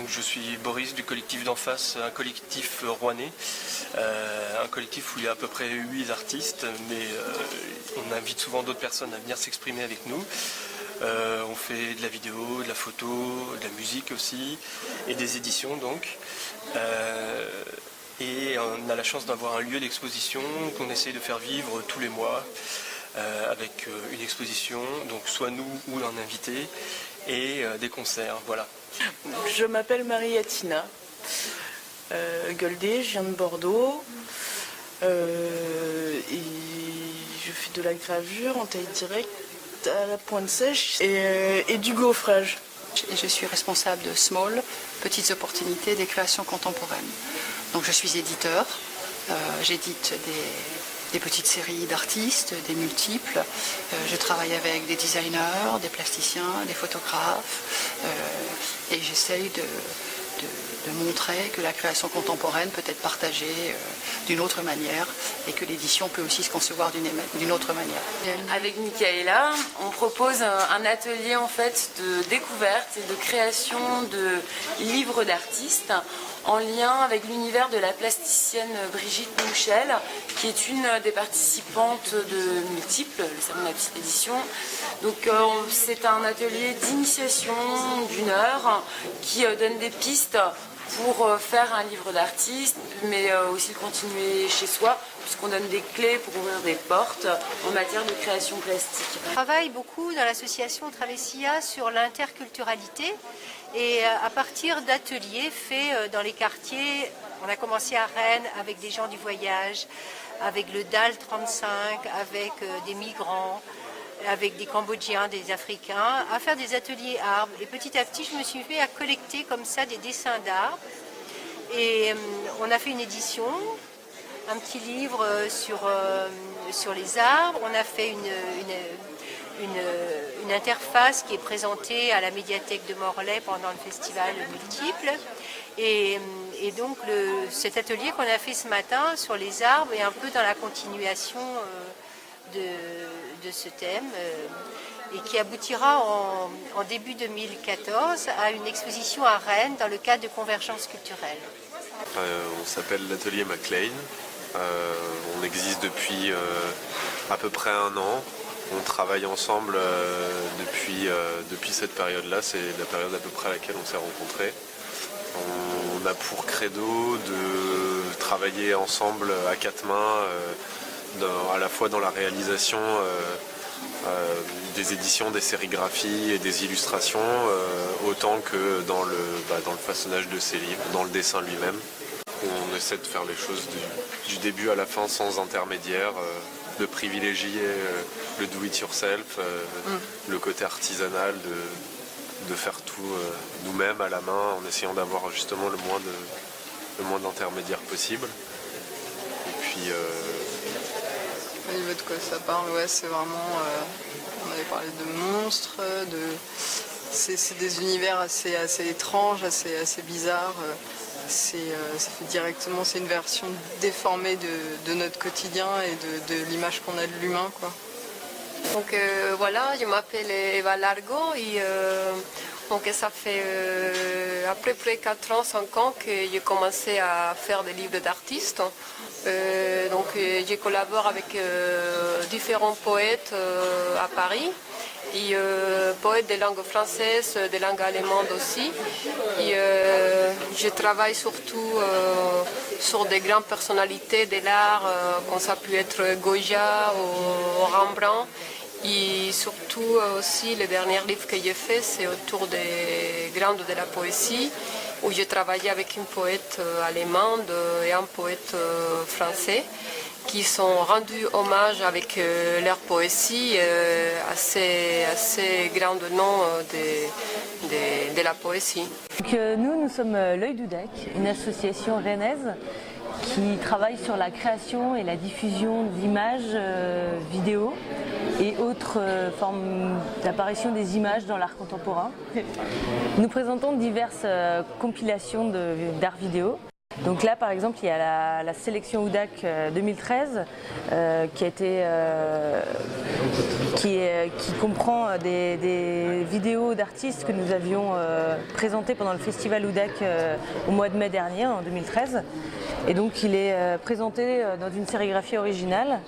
Donc je suis Boris du collectif d'en face, un collectif rouennais, un collectif où il y a à peu près 8 artistes, mais on invite souvent d'autres personnes à venir s'exprimer avec nous. On fait de la vidéo, de la photo, de la musique aussi, et des éditions donc. Et on a la chance d'avoir un lieu d'exposition qu'on essaie de faire vivre tous les mois, avec une exposition, donc soit nous ou un invité, et des concerts, voilà. Je m'appelle Marie-Atina Goldé, je viens de Bordeaux et je fais de la gravure en taille directe à la pointe sèche et du gaufrage. Je suis responsable de Small, Petites opportunités des créations contemporaines. Donc je suis éditeur, j'édite des petites séries d'artistes, des multiples. Je travaille avec des designers, des plasticiens, des photographes et j'essaye de montrer que la création contemporaine peut être partagée d'une autre manière et que l'édition peut aussi se concevoir d'une autre manière. Avec Michaela, on propose un atelier en fait de découverte et de création de livres d'artistes en lien avec l'univers de la plasticienne Brigitte Mouchel, qui est une des participantes de Multiples, le salon de la petite édition. Donc c'est un atelier d'initiation d'1 heure qui donne des pistes pour faire un livre d'artiste, mais aussi le continuer chez soi, puisqu'on donne des clés pour ouvrir des portes en matière de création plastique. On travaille beaucoup dans l'association Travessia sur l'interculturalité et à partir d'ateliers faits dans les quartiers. On a commencé à Rennes avec des gens du voyage, avec le DAL 35, avec des migrants, avec des Cambodgiens, des Africains, à faire des ateliers arbres. Et petit à petit, je me suis fait à collecter comme ça des dessins d'arbres. Et on a fait une édition, un petit livre sur les arbres. On a fait une interface qui est présentée à la médiathèque de Morlaix pendant le festival Multiple. Et donc cet atelier qu'on a fait ce matin sur les arbres est un peu dans la continuation de ce thème et qui aboutira en début 2014 à une exposition à Rennes dans le cadre de Convergence culturelle. On s'appelle l'atelier McLean. On existe depuis à peu près 1 an. On travaille ensemble depuis cette période-là. C'est la période à peu près à laquelle on s'est rencontrés. On a pour credo de travailler ensemble à 4 mains, à la fois dans la réalisation des éditions, des sérigraphies et des illustrations, autant que dans le façonnage de ces livres, dans le dessin lui-même. On essaie de faire les choses du début à la fin sans intermédiaire, de privilégier le do-it-yourself, le côté artisanal, de faire tout nous-mêmes à la main en essayant d'avoir justement le moins d'intermédiaires possible. Et puis au niveau de quoi ça parle, ouais, c'est vraiment, on avait parlé de monstres, c'est des univers assez étranges, assez bizarres. Ça fait directement, c'est une version déformée de notre quotidien et de l'image qu'on a de l'humain, quoi. Donc voilà, je m'appelle Eva Largo et donc ça fait à peu près 4 ans, 5 ans que j'ai commencé à faire des livres d'artistes. Donc je collabore avec différents poètes à Paris. Et poètes de langue française, de langue allemande aussi. Et je travaille surtout sur des grandes personnalités de l'art, comme ça peut être Goya ou Rembrandt. Et surtout aussi, le dernier livre que j'ai fait, c'est autour des grandes de la poésie, où j'ai travaillé avec une poète allemande et un poète français, qui sont rendus hommage avec leur poésie assez grand nom de la poésie. Donc, nous sommes l'Œil du Deck, une association rennaise qui travaille sur la création et la diffusion d'images, vidéos et autres formes d'apparition des images dans l'art contemporain. Nous présentons diverses compilations d'art vidéo. Donc là, par exemple, il y a la sélection Oudac 2013 qui comprend des vidéos d'artistes que nous avions présentées pendant le festival Oudac au mois de mai dernier, en 2013. Et donc il est présenté dans une sérigraphie originale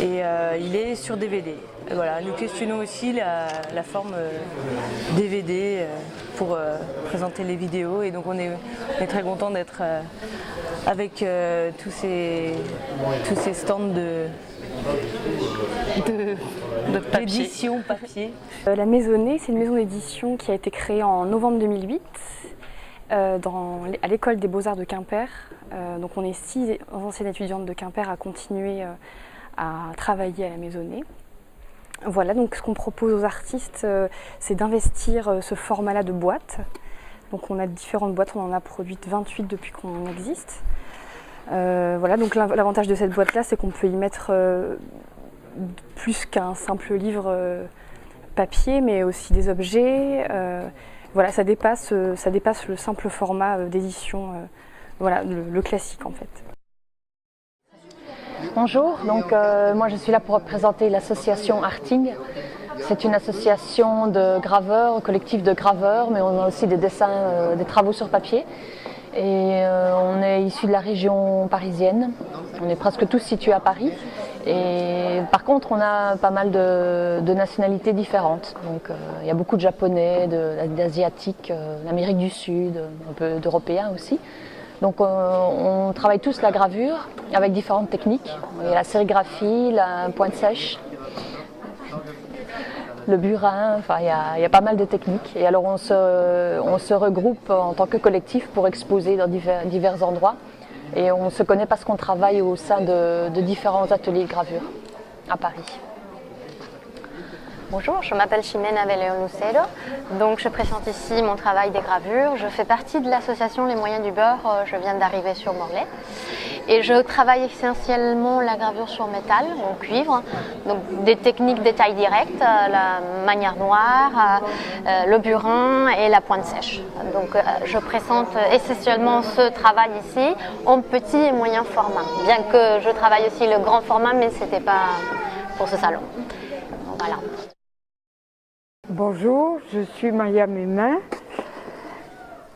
et il est sur DVD. Et voilà, nous questionnons aussi la forme DVD pour présenter les vidéos et donc on est très content d'être avec tous ces stands d'édition papier. La Maisonnée, c'est une maison d'édition qui a été créée en novembre 2008 à l'école des Beaux-Arts de Quimper. Donc on est 6 anciennes étudiantes de Quimper à continuer à travailler à la Maisonnée. Voilà, donc ce qu'on propose aux artistes, c'est d'investir ce format-là de boîte. Donc on a différentes boîtes, on en a produites 28 depuis qu'on existe. Voilà, donc l'avantage de cette boîte-là, c'est qu'on peut y mettre plus qu'un simple livre papier, mais aussi des objets. Voilà, ça dépasse le simple format d'édition, voilà, le classique en fait. Bonjour, donc moi je suis là pour représenter l'association Arting. C'est une association de graveurs, collectif de graveurs, mais on a aussi des dessins, des travaux sur papier. Et on est issu de la région parisienne, on est presque tous situés à Paris. Et par contre on a pas mal de nationalités différentes. Donc il y a beaucoup de Japonais, d'Asiatiques, d'Amérique du Sud, un peu d'Européens aussi. Donc on travaille tous la gravure avec différentes techniques. Il y a la sérigraphie, la pointe sèche, le burin, enfin il y a pas mal de techniques. Et alors on se regroupe en tant que collectif pour exposer dans divers endroits. Et on se connaît parce qu'on travaille au sein de différents ateliers de gravure à Paris. Bonjour, je m'appelle Ximena Belleon Lucero, donc je présente ici mon travail des gravures. Je fais partie de l'association Les Moyens du Beurre, je viens d'arriver sur Morlaix. Et je travaille essentiellement la gravure sur métal, en cuivre, donc des techniques de taille directe, la manière noire, le burin et la pointe sèche. Donc je présente essentiellement ce travail ici en petit et moyen format, bien que je travaille aussi le grand format, mais ce n'était pas pour ce salon. Voilà. Bonjour, je suis Maya Mémin.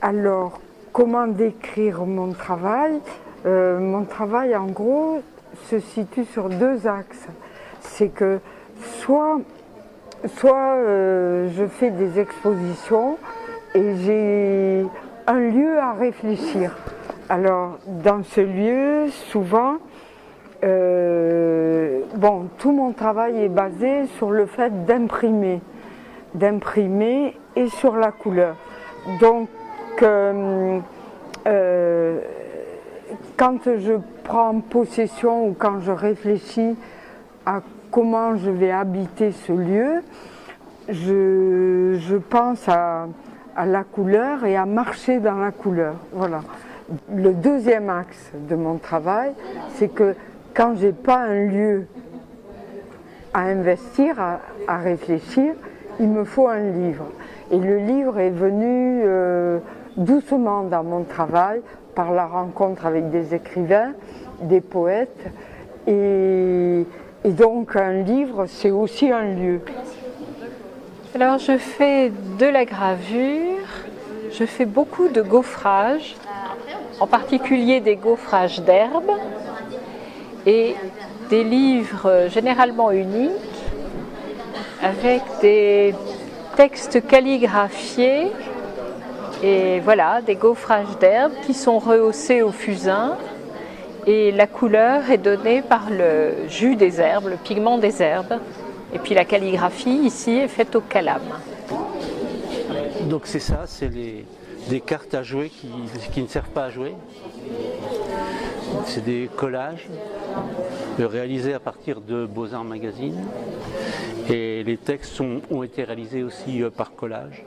Alors, comment décrire mon travail ? Mon travail, en gros, se situe sur 2 axes. C'est que soit je fais des expositions et j'ai un lieu à réfléchir. Alors, dans ce lieu, souvent, tout mon travail est basé sur le fait d'imprimer et sur la couleur. Donc, quand je prends possession ou quand je réfléchis à comment je vais habiter ce lieu, je pense à la couleur et à marcher dans la couleur. Voilà. Le deuxième axe de mon travail, c'est que quand j'ai pas un lieu à investir, à réfléchir, il me faut un livre. Et le livre est venu doucement dans mon travail, par la rencontre avec des écrivains, des poètes. Et donc un livre, c'est aussi un lieu. Alors je fais de la gravure, je fais beaucoup de gaufrage, en particulier des gaufrages d'herbes et des livres généralement uniques avec des textes calligraphiés et voilà, des gaufrages d'herbes qui sont rehaussés au fusain et la couleur est donnée par le jus des herbes, le pigment des herbes. Et puis la calligraphie ici est faite au calame. Donc c'est ça, c'est des cartes à jouer qui ne servent pas à jouer. C'est des collages réalisés à partir de Beaux-Arts Magazine. Et les textes ont été réalisés aussi par collage.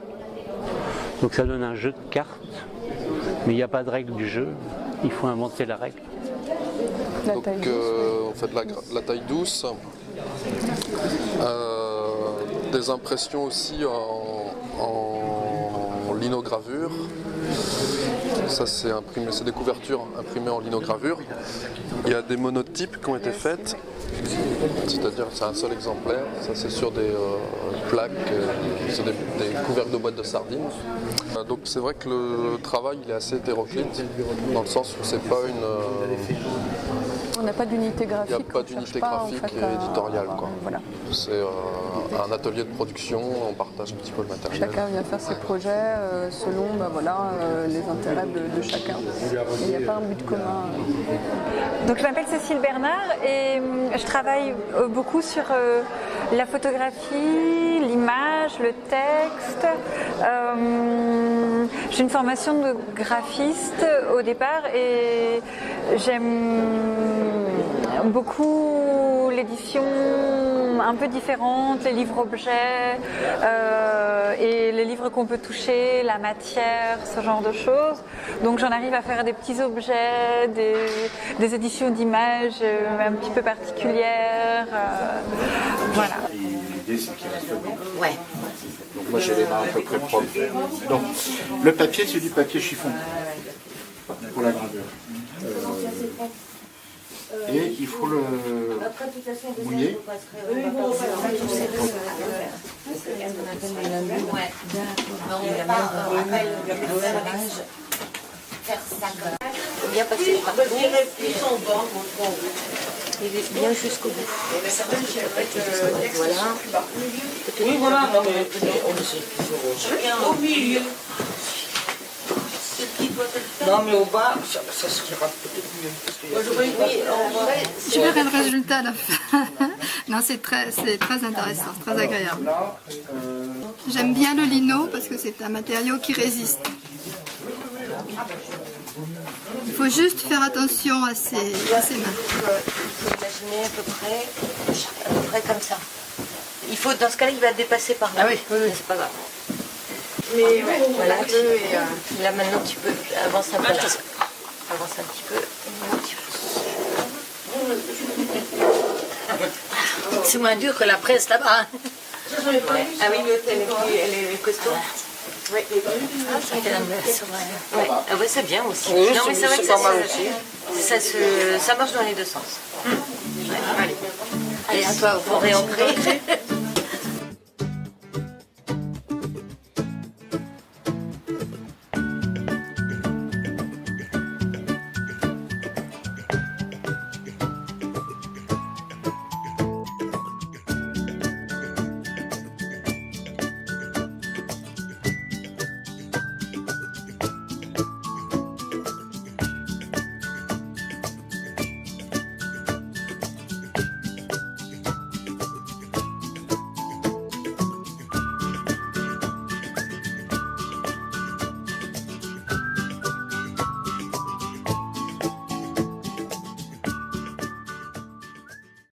Donc ça donne un jeu de cartes, mais il n'y a pas de règle du jeu, il faut inventer la règle. Donc on fait de la taille douce, des impressions aussi en linogravure. Ça, c'est des couvertures imprimées en linogravure. Il y a des monotypes qui ont été faites, c'est-à-dire c'est un seul exemplaire. Ça, c'est sur des plaques, c'est des couvercles de boîtes de sardines. Donc c'est vrai que le travail il est assez hétéroclite, dans le sens où c'est pas une... On n'a pas d'unité graphique. Il n'y a pas d'unité graphique et éditoriale. Voilà. C'est un atelier de production, on partage un petit peu le matériel. Chacun vient faire ses projets selon les intérêts de chacun. Il n'y a pas un but commun. Donc, je m'appelle Cécile Bernard et je travaille beaucoup sur la photographie, l'image, le texte. J'ai une formation de graphiste au départ et j'aime beaucoup l'édition un peu différente, les livres-objets et les livres qu'on peut toucher, la matière, ce genre de choses. Donc j'en arrive à faire des petits objets, des éditions d'images un petit peu particulières. Voilà. L'idée c'est qu'il reste blanc. Ouais. Donc moi j'ai les mains à peu près propres. Donc le papier c'est du papier chiffon pour la gravure. Et il faut le mouiller. Bien passer partout. Il est bien jusqu'au bout. Voilà. Oui, voilà. Au milieu. Non, mais au bas, ça sera peut-être mieux. Je verrai le résultat à la fin. Non, c'est très intéressant, très agréable. J'aime bien le lino parce que c'est un matériau qui résiste. Il faut juste faire attention à ses mains. Il faut imaginer à peu près comme ça. Il faut, dans ce cas-là, il va dépasser par là. Ah oui, c'est pas grave. Mais voilà, là maintenant tu peux avancer un peu là. Avance un petit peu. C'est moins dur que la presse là-bas. Ah oui, elle est costaud. Oui. Ah ouais, c'est bien aussi. Oui, non mais c'est vrai que ça marche dans les deux sens. Allez, à toi, pour réancrer.